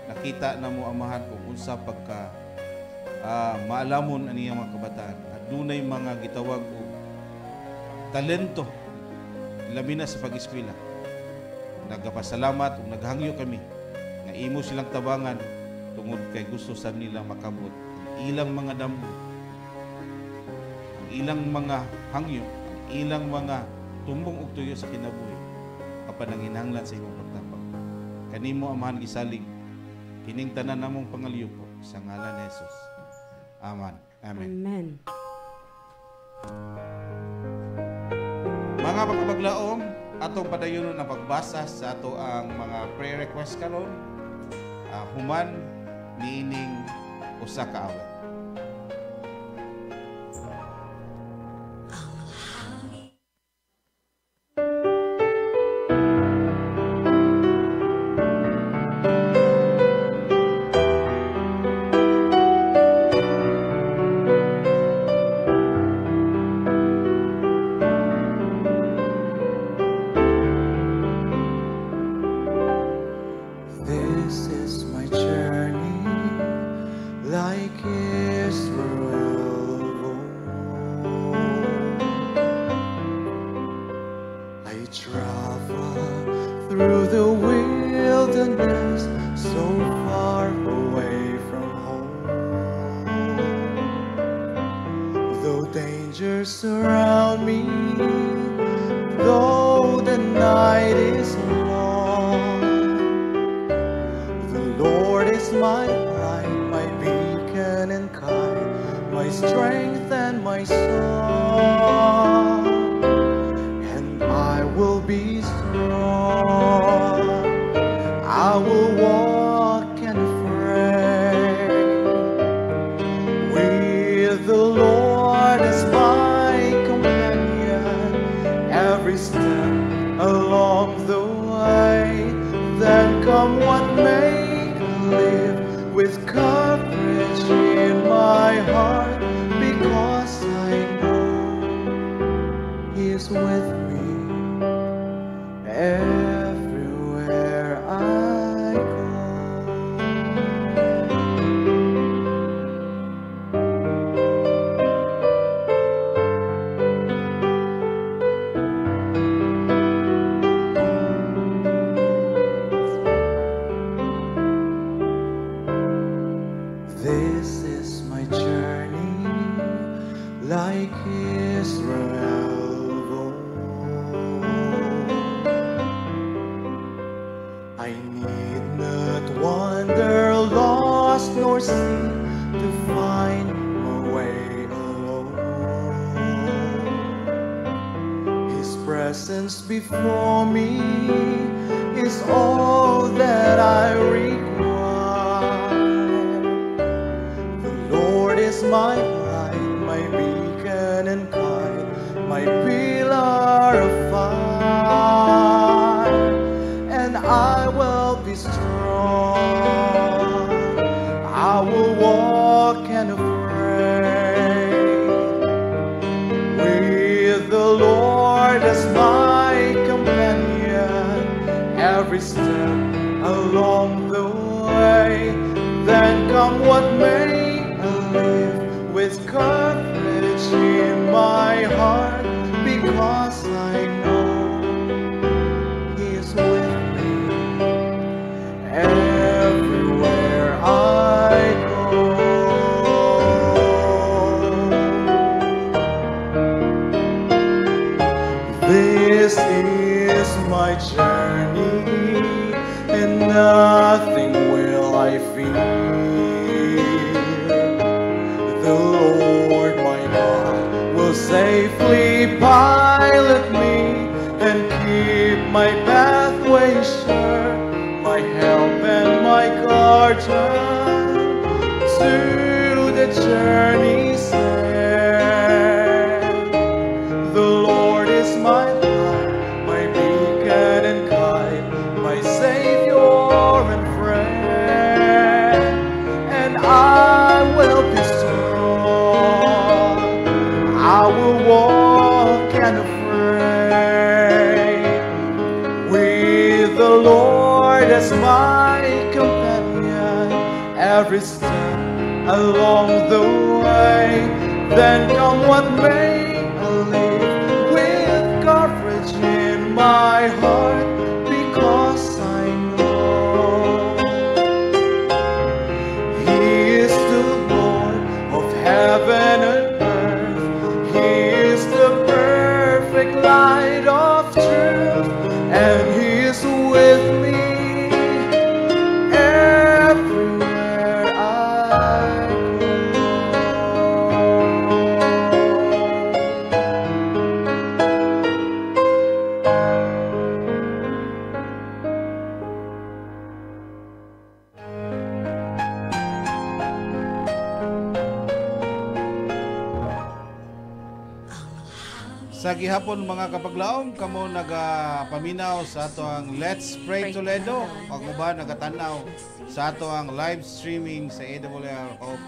[SPEAKER 2] Nakita na mo amahan kung unsa pagka maalamon ang iyang mga kabataan. Adunay mga gitawag og talento labi na sa pag-eskwela. Nagapasalamat ug naghangyo kami nga imo silang tabangan tungod kay gusto sa nila makabot ang ilang mga damo, ang ilang mga hangyo, ang ilang mga tumbong ug tuyo sa kinabuhi apan nanginahanglan sa imong pagtapang. Kanimo amahan gisalig kining tanan namong pangalyupo sa ngalan ni Jesus. Amen. Amen.
[SPEAKER 3] Amen.
[SPEAKER 2] Mga pagkabaglaom, atong padayonon ang pagbasa sa ato ang mga prayer request karon. Human niining usa ka awit.
[SPEAKER 5] This is my journey, like Israel of old. I travel through the wilderness, so far away from home. Though dangers surround me, though the night is long, the Lord is my light, my beacon and guide, my strength and my song, and I will be strong. I will walk and pray with the Lord as my companion, every step along the way. Then come what may, live with courage in my heart, because I know He is with me everywhere I go. This is my journey, like Israel of old. I need not wander lost nor seek to find my way alone. His presence before me is all that I require. The Lord is my light, my beacon and guide, my pillar of fire, and I will be strong. I will walk and afraid with the Lord as my companion, every step along the way. Then come what may, I live with courage in my heart, because I know He is with me everywhere I go. This is my journey, and nothing will I fear. The Lord my God will safely pilot me and keep my pathway sure, my help and my guardian.
[SPEAKER 6] through the journey's end. The Lord is my light, my beacon and guide, my Savior and friend, and I will be strong. I will walk unafraid, with the Lord as my companion, every step along the way. Then come what may, I'll live with courage in my heart, because I know He is the Lord of heaven and earth. He is the perfect light of truth, and He is with me everywhere I go.
[SPEAKER 2] Sa gihapon mga kapaglaom, kamo nagapaminaw sa ato ang Let's Pray Toledo. Pag mo ba nagatanaw sa ato ang live streaming sa AWR of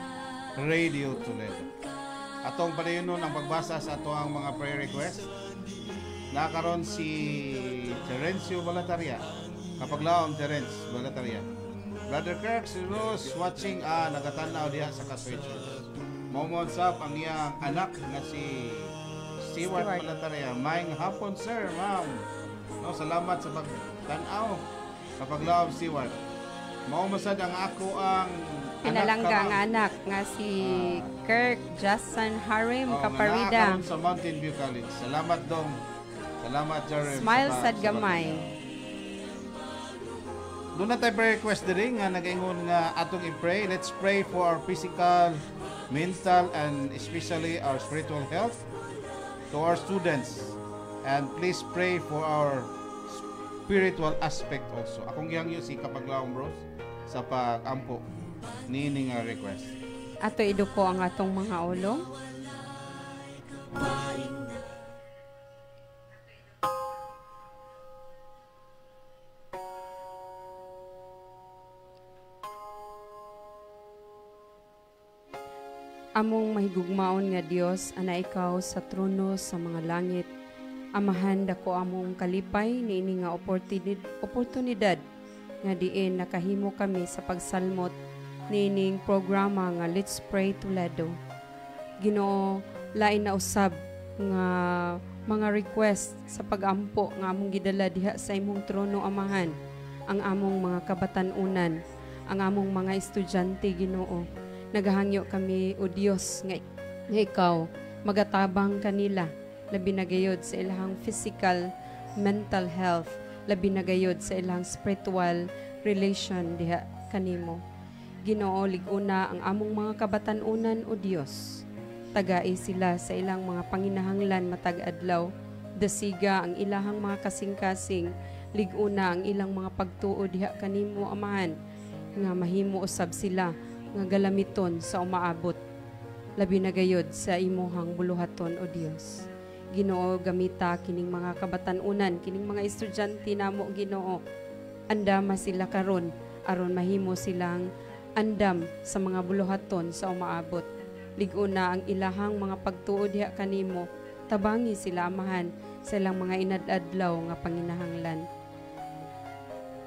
[SPEAKER 2] Radio Toledo. Atong padayonon ang pagbasa sa ato ang mga prayer request. Nakaroon si Terencio Balataria. Kapaglaom Terence Balataria. Brother Kirk, si Rose watching nagatanaw diha sa Catholic Church. Momon sab ang iyang anak nga si Stewart Balataria. Maayong hapon, sir, ma'am. No, salamat sa pagtanaw. Kapaglaom, Stewart. Maumasad ang ako ang
[SPEAKER 3] Pinalangga ang anak nga si Kirk Justin Harim Kaparida.
[SPEAKER 2] Sa Mountain View College. Salamat dong. Salamat, Jerem.
[SPEAKER 3] Smile sad gamay.
[SPEAKER 2] Doon na tayo prayer request din nga nag-ingon nga atong i-pray. Let's pray for our physical, mental, and especially our spiritual health. To our students, and please pray for our spiritual aspect also. Akong gihangyo si Kapaglaom Bros sa pag-ampo nining request.
[SPEAKER 3] Ato iduko ang atong mga ulo. Among mahigugmaon nga Dios, ana ikaw sa trono sa mga langit. Amahan dako among kalipay niini nga oportunidad nga diin nakahimo kami sa pagsalmot niining programa nga Let's Pray Toledo. Ginoo, lain na usab nga mga request sa pagampo nga among gidala diha sa imong trono, amahan. Ang among mga kabatan-unan, ang among mga estudyante, Ginoo. Nagahangyo kami, o Dios, nga ikaw magatabang kanila, labi na gayod sa ilang physical, mental health, labi na gayod sa ilang spiritual relation diha kanimo. Ginoo, liguna ang among mga kabatan-unan, o Dios. Tagai sila sa ilang mga panginahanglan matag adlaw, dasiga ang ilahang mga kasing-kasing, liguna ang ilang mga pagtuo diha kanimo, amahan, nga mahimo usab sila nga galamiton sa umaabot, labi na gayod sa imuhang buluhaton, o Dios. Ginoo, gamita kining mga kabatan-unan, kining mga estudyante namo, Ginoo. Andama sila karon aron mahimo silang andam sa mga buluhaton sa umaabot. Liguna ang ilahang mga pagtuo diha kanimo, tabangi sila, amahan, sa ilang mga inadadlaw nga panginahanglan.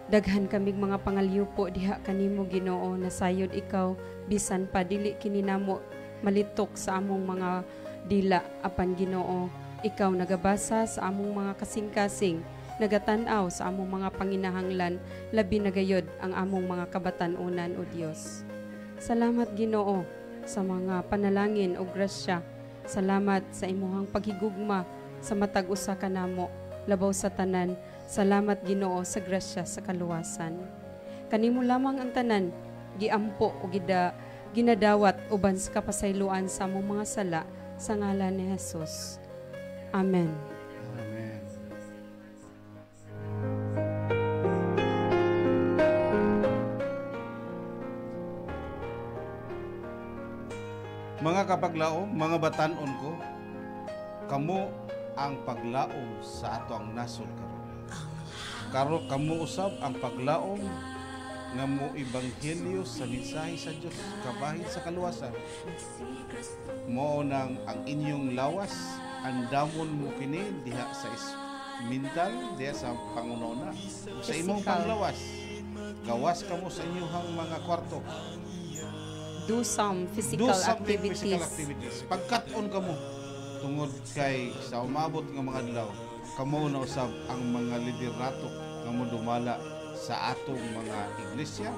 [SPEAKER 3] Daghan kamig mga pangalyupo diha kanimo, Ginoo, nasayod ikaw bisan pa dili kini namo malitok sa among mga dila, apan Ginoo, ikaw nagabasa sa among mga kasing-kasing, nagatan-aw sa among mga panginahanglan, labi na gayod ang among mga kabatan-unan, o Dios. Salamat, Ginoo, sa mga panalangin o grasya. Salamat sa imuhang paghigugma sa matag usa kanamo, labaw sa tanan. Salamat, Ginoo, sa grasya sa kaluwasan. Kanimo lamang ang tanan, giampo o ginadawat uban sa kapasayloan sa among mga sala, sa ngalan ni Jesus. Amen.
[SPEAKER 2] Amen. Mga kapaglaom, mga batanon ko, kamo ang paglaom sa ato ang nasod karon. Kamo usab ang paglaom nga mo ebanghelyo sa mensahe sa Dios kabahin sa kaluwasan. Mao nang ang inyong lawas andamon mo kini diha sa mental, diha sa pangunona, sa imong panglawas. Gawas kamo sa inyong mga kwarto.
[SPEAKER 3] Do some physical activities.
[SPEAKER 2] Pagkat-on kamo tungod kay sa umabot nga mga adlaw, kamo na usab ang mga liderato nga mo dumala sa atong mga iglesia,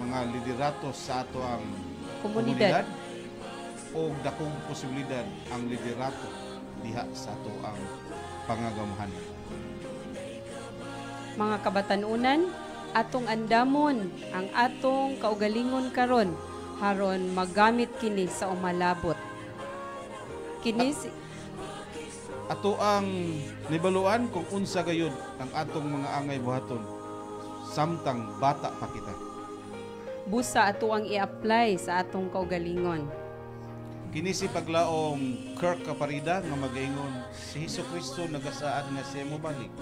[SPEAKER 2] mga liderato sa ato ang komunidad o dakong posibilidad ang liderato diha sa ato ang pangagamahan.
[SPEAKER 3] Mga kabatanunan, atong andamon ang atong kaugalingon karon haron magamit kini sa umalabot. Kini
[SPEAKER 2] Ato ang nibaluan kung unsa gayud ang atong mga angay buhaton samtang bata pa kita.
[SPEAKER 3] busa ato ang i-apply sa atong kaugalingon.
[SPEAKER 2] Kini si paglaom Kirk Kaparida nga magaingon si Hesukristo nagasaad nga siya mo balik.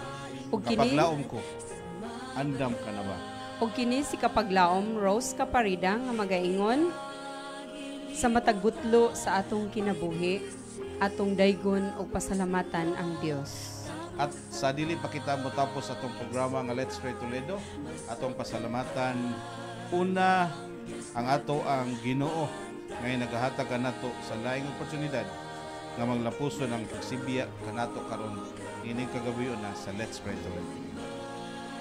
[SPEAKER 3] Ug kini
[SPEAKER 2] Kapaglaom ko, andam ka na ba?
[SPEAKER 3] ug kini si kapaglaom Rose Caparida nga magaingon sa matagutlo sa atong kinabuhi, atong daygon og pasalamatan ang Dios.
[SPEAKER 2] At sa dili pa kita mo tapos atong programa nga Let's Pray Toledo, atong pasalamatan una ang ato ang Ginoo ngay nagahatag kanato sa laing oportunidad nga maglapuson ang pagsibya kanato karon ining kagabion na sa Let's Pray Toledo.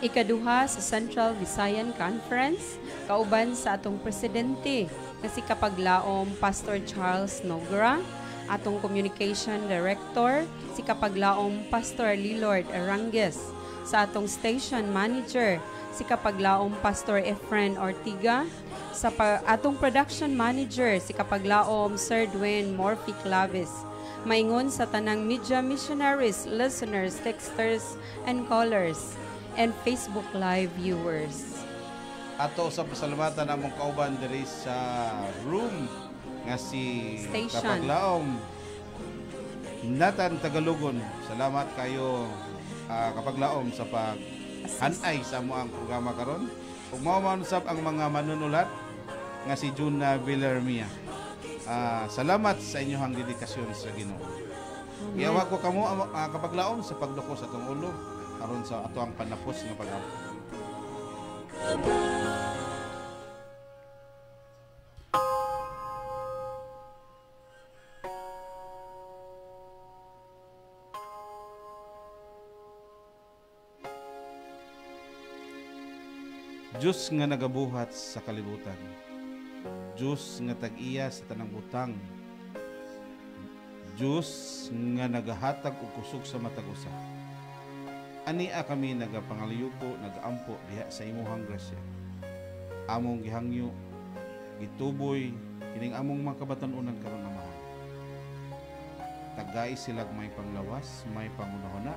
[SPEAKER 3] Ikaduha sa Central Visayan Conference, kauban sa atong presidente nga si kapaglaom Pastor Charles Nogra, atong Communication Director si kapaglaom Pastor Lilord Arangues, sa atong Station Manager si kapaglaom Pastor Efren Ortiga, sa atong Production Manager si kapaglaom Sir Dwayne Morphy Clavis. Maingon sa tanang media missionaries, listeners, texters, and callers, and Facebook Live viewers.
[SPEAKER 2] Ato sa pasalamatan among kauban diri sa room nga si
[SPEAKER 3] Station.
[SPEAKER 2] kapaglaom Nathan Tagalugon. Salamat kayo kapaglaom sa pag-hanay sa mo ang programa karon. Ug mao man sab ang mga manunulat nga si Juna Villarmia. Salamat sa inyong dedikasyon sa Ginoo. Iawag ko kamo kapaglaom sa pagduko sa atong ulo aron sa ato ang panapos nga pag-ampo. Diyos nga nagabuhat sa kalibutan. Diyos nga tag-iya sa tanang butang. Diyos nga nagahatag og kusog sa matag usa. Ania kami nagapangaliyuko, nagaampo diha sa imuhang grasya. Among gihangyo, gituboy kining among mga kabatanunan karon nga mahal. Tagay sila may panglawas, may pangunahuna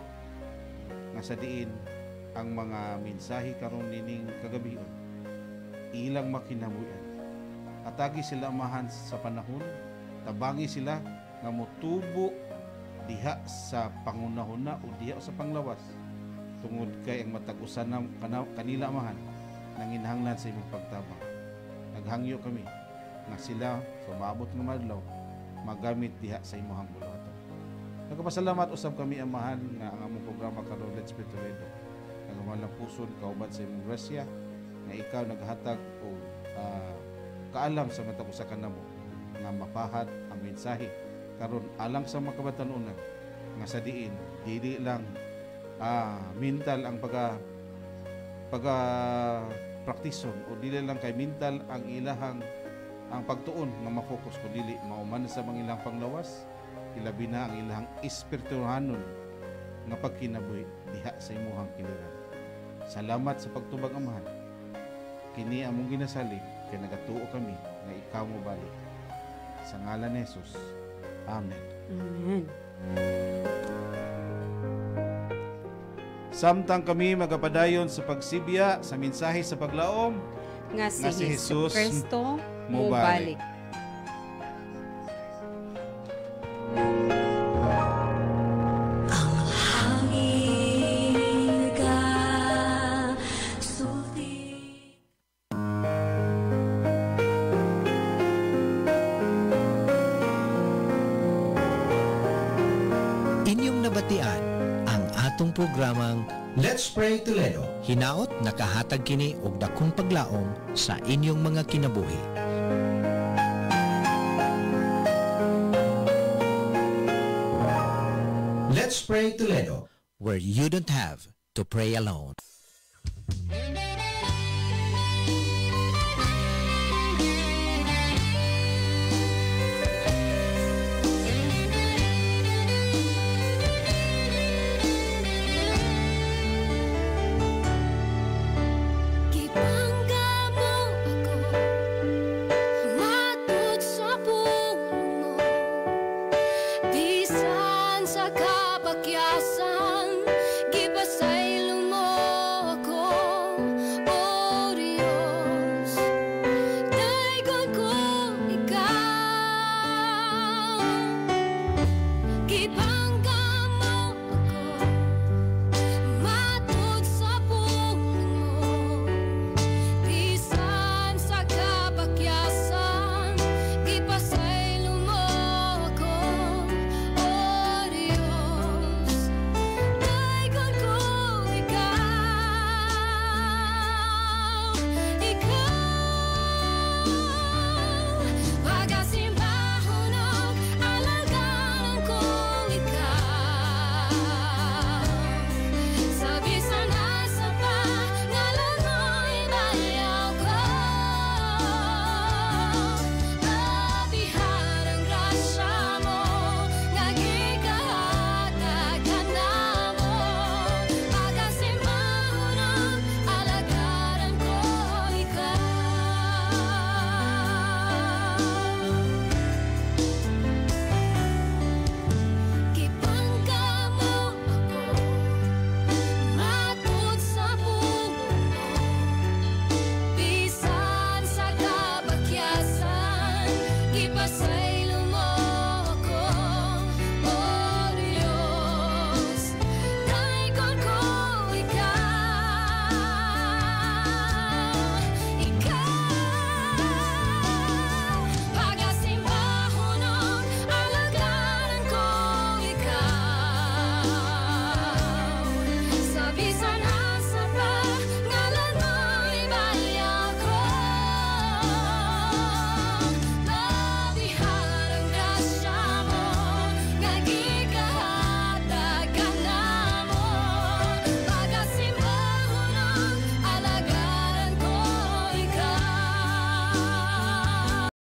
[SPEAKER 2] nga sa diin ang mga mensahe karon nining kagabion ilang makinabuyan. Atagi sila mahan sa panahon, tabangi sila nga motubo diha sa pangunahuna o diha sa panglawas. Tungod kay ang matag-usan kanila mahan nanginhanglan sa imong pagtabang. Naghangyo kami nga sila sa maabot nga madlaw magamit diha sa imong buluhaton. Nagpasalamat usab kami amahan nga ang among programa karon Let's Pray Toledo. Nagamalang puson kauban sa imong grasya nga ikaw naghatag og kaalam sa matag usa kanamo nga mapahat ang mensahe karon alang sa mga kabatanunan nga sa diin dili lang mental ang pagka praktison o dili lang kay mental ang ilahang ang pagtuon nga ma-focus kun dili mauman sa mga ilang panglawas ilabi na ang ilahang espirituhanon nga pagkinabuhi diha sa imuhang kiliran. Salamat sa pagtubag amahan. Kini among ginasalig kay nagatuo kami nga ikaw mo balik. Sa ngalan ni Jesus. Amen.
[SPEAKER 3] Amen.
[SPEAKER 2] Samtang kami magapadayon sa pagsibya sa mensahe sa paglaom
[SPEAKER 3] Nga si
[SPEAKER 2] Jesus
[SPEAKER 3] Kristo
[SPEAKER 2] mo
[SPEAKER 3] mo balik.
[SPEAKER 1] Inyong nabatian ang atong programang Let's Pray Toledo. Hinaot nakahatag kini og dakong paglaom sa inyong mga kinabuhi. Let's Pray Toledo, where you don't have to pray alone.